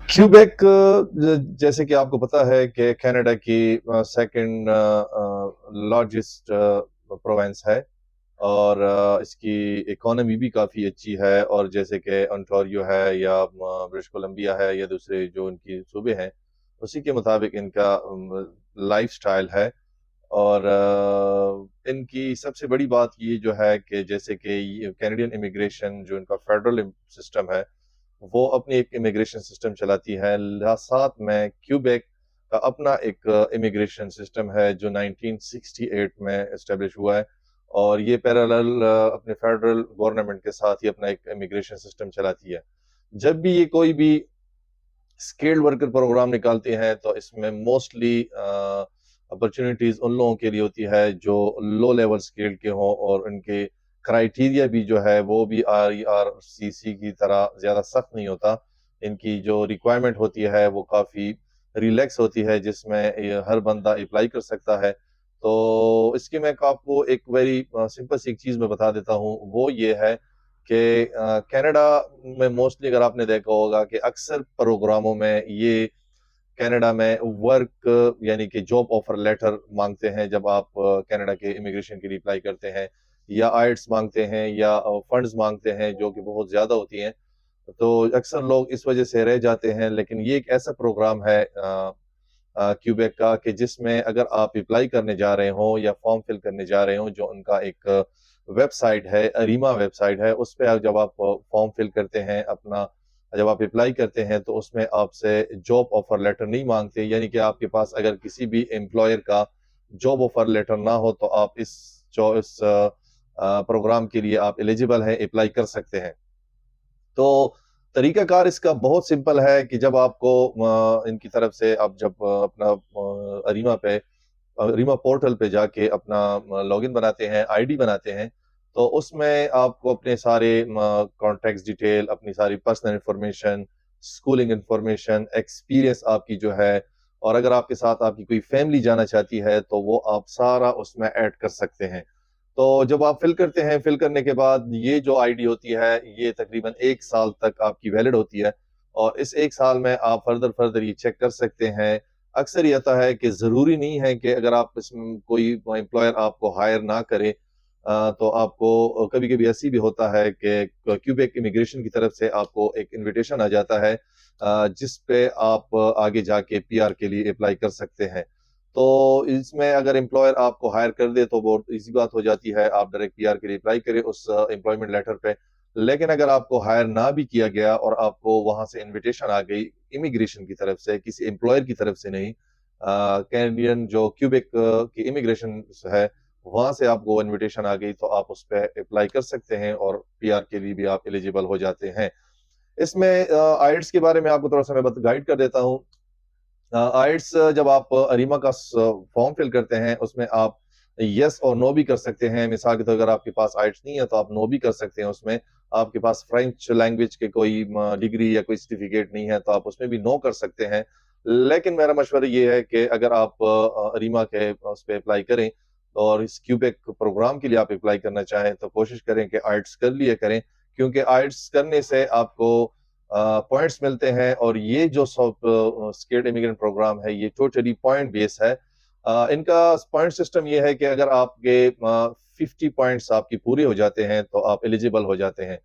Quebec जैसे कि आपको पता है कि कनाडा की सेकंड लार्जेस्ट प्रोविंस है और इसकी इकोनॉमी भी काफ़ी अच्छी है और जैसे कि ओंटारियो है या ब्रिटिश कोलंबिया है या दूसरे जो इनकी सूबे हैं उसी के मुताबिक इनका लाइफस्टाइल है और इनकी सबसे बड़ी बात ये जो है कि जैसे कि कैनेडियन इमिग्रेशन जो इनका फेडरल सिस्टम है वो अपनी एक इमिग्रेशन सिस्टम चलाती है। साथ में क्यूबेक का अपना एक इमिग्रेशन सिस्टम है जो 1968 में एस्टेब्लिश हुआ है और ये पैरेलल अपने फेडरल गवर्नमेंट के साथ ही अपना एक इमिग्रेशन सिस्टम चलाती है। जब भी ये कोई भी स्किल्ड वर्कर प्रोग्राम निकालते हैं तो इसमें मोस्टली अपॉर्चुनिटीज उन लोगों के लिए होती है जो लो लेवल स्किल्ड के हों और उनके क्राइटेरिया भी जो है वो भी RERCC की तरह ज़्यादा सख्त नहीं होता। इनकी जो रिक्वायरमेंट होती है वो काफ़ी रिलैक्स होती है जिसमें हर बंदा अप्लाई कर सकता है। तो इसकी मैं आपको एक वेरी सिंपल सी एक चीज़ मैं बता देता हूँ, वो ये है कि कनाडा में मोस्टली अगर आपने देखा होगा कि अक्सर प्रोग्रामों में ये कनाडा में वर्क यानी कि जॉब ऑफर लेटर मांगते हैं जब आप कनाडा के इमिग्रेशन के लिए अप्लाई करते हैं या आइट्स मांगते हैं या फंड्स मांगते हैं जो कि बहुत ज़्यादा होती हैं। तो अक्सर लोग इस वजह से रह जाते हैं, लेकिन ये एक ऐसा प्रोग्राम है क्यूबेक का कि जिसमें अगर आप अप्लाई करने जा रहे हो या फॉर्म फिल करने जा रहे हो, जो उनका एक वेबसाइट है, अरीमा वेबसाइट है, उस पे जब आप फॉर्म फिल करते हैं अपना, जब आप अप्लाई करते हैं तो उसमें आपसे जॉब ऑफर लेटर नहीं मांगते, यानी कि आपके पास अगर किसी भी एम्प्लॉयर का जॉब ऑफर लेटर ना हो तो आप इस प्रोग्राम के लिए आप एलिजिबल हैं, अप्लाई कर सकते हैं। तो तरीकाकार इसका बहुत सिंपल है कि जब आपको इनकी तरफ से आप जब अपना अरीमा पोर्टल पे जाके अपना लॉगिन बनाते हैं, आईडी बनाते हैं, तो उसमें आपको अपने सारे कॉन्टैक्ट्स डिटेल, अपनी सारी personal information, schooling information, experience आपकी जो है और अगर आपके साथ आपकी कोई फैमिली जाना चाहती है, तो वो आप सारा उसमें ऐड कर सकते हैं। तो जब आप फिल करते हैं, फिल करने के बाद ये जो आईडी होती है, ये तकरीबन 1 साल तक आपकी वैलिड होती है और इस 1 साल में आप फर्दर ये चेक कर सकते हैं। अक्सर ये होता है कि ज़रूरी नहीं है कि अगर आप इसमें कोई एम्प्लॉयर आपको हायर ना करे तो आपको कभी-कभी ऐसी भी होता है कि क्यूबेक इमिग्रेशन की तरफ से आपको एक इन्विटेशन आ जाता है जिस पे आप आगे जाके पीआर के लिए अप्लाई कर सकते हैं। तो इसमें अगर एम्प्लॉयर आपको हायर कर दे तो बहुत ईज़ी बात हो जाती है, आप डायरेक्ट पीआर के लिए अप्लाई करें उस एम्प्लॉयमेंट लेटर पे। लेकिन अगर आपको हायर ना भी किया गया और आपको वहाँ से इन्विटेशन आ गई इमिग्रेशन की तरफ से, किसी एम्प्लॉयर की तरफ से नहीं, कैनेडियन जो क्यूबेक की इमिग्रेशन है, वहाँ से आपको इन्विटेशन आ गई तो आप उस पे अप्लाई कर सकते हैं और पीआर के लिए भी आप एलिजिबल हो जाते हैं। इसमें आइल्ट्स के बारे में आपको थोड़ा-सा मैं बत गाइड कर देता हूँ। आइट्स जब आप अरीमा का फॉर्म फिल करते हैं उसमें आप यस और नो भी कर सकते हैं। मिसाल के तौर अगर आपके पास आइट्स नहीं है तो आप नो भी कर सकते हैं उसमें। आपके पास फ्रेंच लैंग्वेज के कोई डिग्री या कोई सर्टिफिकेट नहीं है तो आप उसमें भी नो कर सकते हैं। लेकिन मेरा मशवरा ये है कि अगर आप अरीमा के उस पे अप्लाई करें और इस क्यूबेक प्रोग्राम के लिए आप अप्लाई करना चाहें तो कोशिश करें कि आइट्स कर लिया करें, क्योंकि आइट्स करने से आपको पॉइंट्स मिलते हैं और ये जो स्किल्ड इमिग्रेंट प्रोग्राम है ये टोटली पॉइंट बेस है। इनका पॉइंट सिस्टम ये है कि अगर आपके 50 पॉइंट्स आपकी पूरे हो जाते हैं तो आप एलिजिबल हो जाते हैं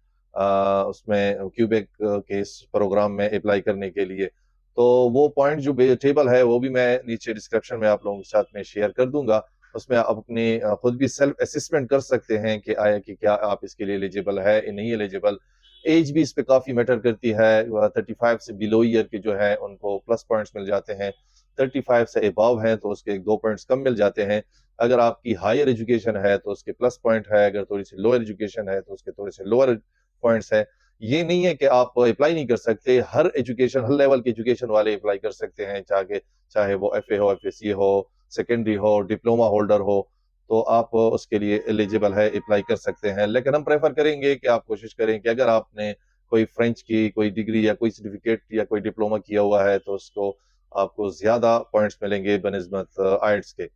उसमें क्यूबेक के इस प्रोग्राम में अप्लाई करने के लिए। तो वो पॉइंट जो टेबल है वो भी मैं नीचे डिस्क्रिप्शन में आप लोगों के साथ में शेयर कर दूंगा। उसमें आप अपनी खुद भी सेल्फ असेसमेंट कर सकते हैं कि आया कि क्या आप इसके लिए एलिजिबल है या नहीं एलिजिबल। एज भी इस पे काफी मैटर करती है। 35 से बिलो ईयर के जो है उनको प्लस पॉइंट्स मिल जाते हैं। 35 से अबव हैं तो उसके 2 पॉइंट्स कम मिल जाते हैं। अगर आपकी हायर एजुकेशन है तो उसके प्लस पॉइंट है, अगर थोड़ी सी लोअर एजुकेशन है तो उसके थोड़े से लोअर पॉइंट्स है। ये नहीं है कि आप अप्लाई नहीं कर सकते, हर एजुकेशन, हर लेवल की एजुकेशन वाले अप्लाई कर सकते हैं, चाहे वो एफए हो, एफएससी हो, सेकेंडरी हो, डिप्लोमा होल्डर हो, तो आप उसके लिए एलिजिबल है, अप्लाई कर सकते हैं। लेकिन हम प्रेफर करेंगे कि आप कोशिश करें कि अगर आपने कोई फ्रेंच की कोई डिग्री या कोई सर्टिफिकेट या कोई डिप्लोमा किया हुआ है तो उसको आपको ज्यादा पॉइंट्स मिलेंगे बनिस्बत आइट्स के।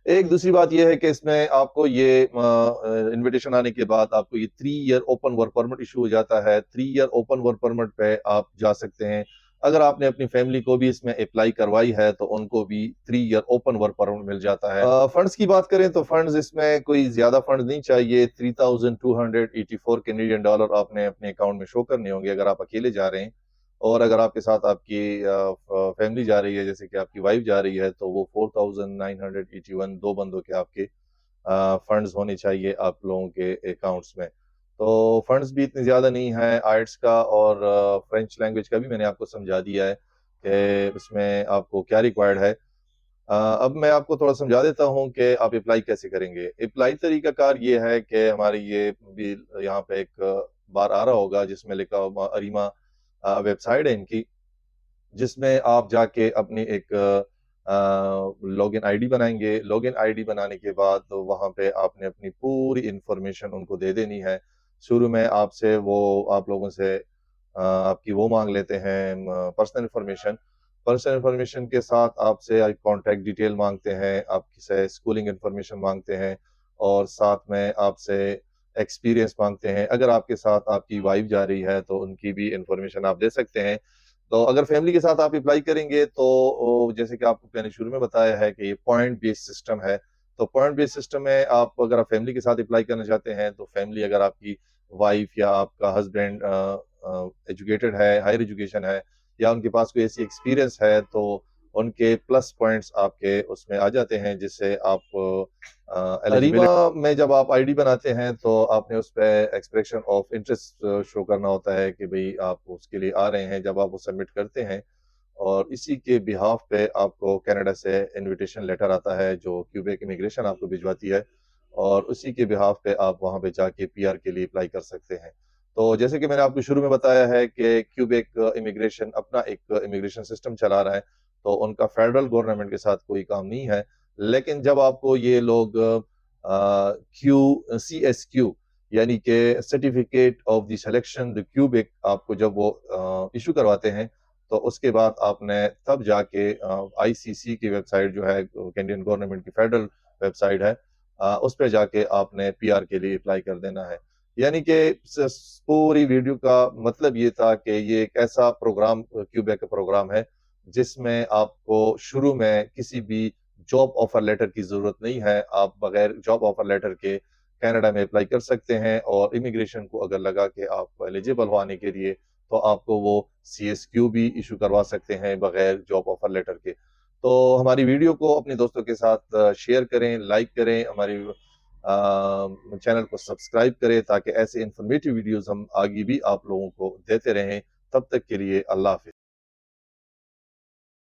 ایک دوسری بات یہ ہے کہ اس میں آپ کو یہ انویٹیشن آنے کے بعد آپ کو یہ 3 year open work permit issue ہو جاتا ہے. 3 ایئر اوپن ورک پرمٹ پہ آپ جا سکتے ہیں. اگر آپ نے اپنی فیملی کو بھی اس میں اپلائی کروائی ہے تو ان کو بھی 3 ایئر اوپن ورک پرمٹ مل جاتا ہے. فنڈز کی بات کریں تو فنڈز اس میں کوئی زیادہ فنڈز نہیں چاہیے. 3284 کینیڈین ڈالر آپ نے اپنے اکاؤنٹ میں شو کرنے ہوں گے اگر آپ اکیلے جا رہے ہیں. اور اگر آپ کے ساتھ آپ کی فیملی جا رہی ہے، جیسے کہ آپ کی وائف جا رہی ہے، تو وہ 4981 دو بندوں کے آپ کے فنڈز ہونے چاہیے آپ لوگوں کے اکاؤنٹس میں. تو فنڈز بھی اتنے زیادہ نہیں ہیں. آئٹس کا اور فرینچ لینگویج کا بھی میں نے آپ کو سمجھا دیا ہے کہ اس میں آپ کو کیا ریکوائرڈ ہے. اب میں آپ کو تھوڑا سمجھا دیتا ہوں کہ آپ اپلائی کیسے کریں گے. اپلائی طریقہ کار یہ ہے کہ ہماری یہ بھی یہاں پہ ایک بار آ رہا ہوگا جس میں لکھا ہوگا اریما ویب سائٹ ہے ان کی، جس میں آپ جا کے اپنی ایک لاگ ان آئی ڈی بنائیں گے. لاگ ان آئی ڈی بنانے کے بعد وہاں پہ آپ نے اپنی پوری انفارمیشن ان کو دے دینی ہے. شروع میں آپ سے آپ لوگوں سے آپ کی وہ مانگ لیتے ہیں پرسنل انفارمیشن. پرسنل انفارمیشن کے ساتھ آپ سے کانٹیکٹ ڈیٹیل مانگتے ہیں، آپ سے اسکولنگ انفارمیشن مانگتے ہیں، اور ساتھ میں آپ سے ایکسپیرینس مانگتے ہیں. اگر آپ کے ساتھ آپ کی وائف جا رہی ہے تو ان کی بھی انفارمیشن آپ دے سکتے ہیں. تو اگر فیملی کے ساتھ آپ اپلائی کریں گے تو جیسے کہ آپ کو میں نے شروع میں بتایا ہے کہ یہ پوائنٹ بیس سسٹم ہے. تو پوائنٹ بیس سسٹم میں اگر آپ فیملی کے ساتھ اپلائی کرنا چاہتے ہیں تو فیملی اگر آپ کی وائف یا آپ کا ہسبینڈ ایجوکیٹڈ ہے، ہائر ایجوکیشن ہے، یا ان کے پاس کوئی ایسی ایکسپیرینس ہے، تو ان کے پلس پوائنٹس آپ کے اس میں آ جاتے ہیں، جس سے آپ اریما میں جب آپ آئی ڈی بناتے ہیں تو آپ نے اس پہ ایکسپریشن آف انٹرسٹ شو کرنا ہوتا ہے کہ بھئی آپ اس کے لیے آ رہے ہیں. جب آپ وہ سبمٹ کرتے ہیں اور اسی کے بہاف پہ آپ کو کینیڈا سے انویٹیشن لیٹر آتا ہے جو کیوبیک امیگریشن آپ کو بھجواتی ہے، اور اسی کے بہاف پہ آپ وہاں پہ جا کے پی آر کے لیے اپلائی کر سکتے ہیں. تو جیسے کہ میں نے آپ کو شروع میں بتایا ہے کہ کیوبیک امیگریشن اپنا ایک امیگریشن سسٹم چلا رہا ہے، تو ان کا فیڈرل گورنمنٹ کے ساتھ کوئی کام نہیں ہے. لیکن جب آپ کو یہ لوگ CSQ یعنی کہ certificate of the selection the Quebec آپ کو جب وہ ایشو کرواتے ہیں، تو اس کے بعد آپ نے تب جا کے ICC کی ویب سائٹ جو ہے کینیڈین گورنمنٹ کی فیڈرل ویب سائٹ ہے، اس پہ جا کے آپ نے پی آر کے لیے اپلائی کر دینا ہے. یعنی کہ پوری ویڈیو کا مطلب یہ تھا کہ یہ ایک ایسا پروگرام کیوبیک کا پروگرام ہے جس میں آپ کو شروع میں کسی بھی جاب آفر لیٹر کی ضرورت نہیں ہے. آپ بغیر جاب آفر لیٹر کے کینیڈا میں اپلائی کر سکتے ہیں، اور امیگریشن کو اگر لگا کہ آپ ایلیجیبل ہونے کے لیے تو آپ کو وہ CSQ بھی ایشو کروا سکتے ہیں بغیر جاب آفر لیٹر کے. تو ہماری ویڈیو کو اپنے دوستوں کے ساتھ شیئر کریں، لائک کریں، ہماری چینل کو سبسکرائب کریں تاکہ ایسے انفارمیٹیو ویڈیوز ہم آگے بھی آپ لوگوں کو دیتے رہیں. تب تک کے لیے اللہ حافظ.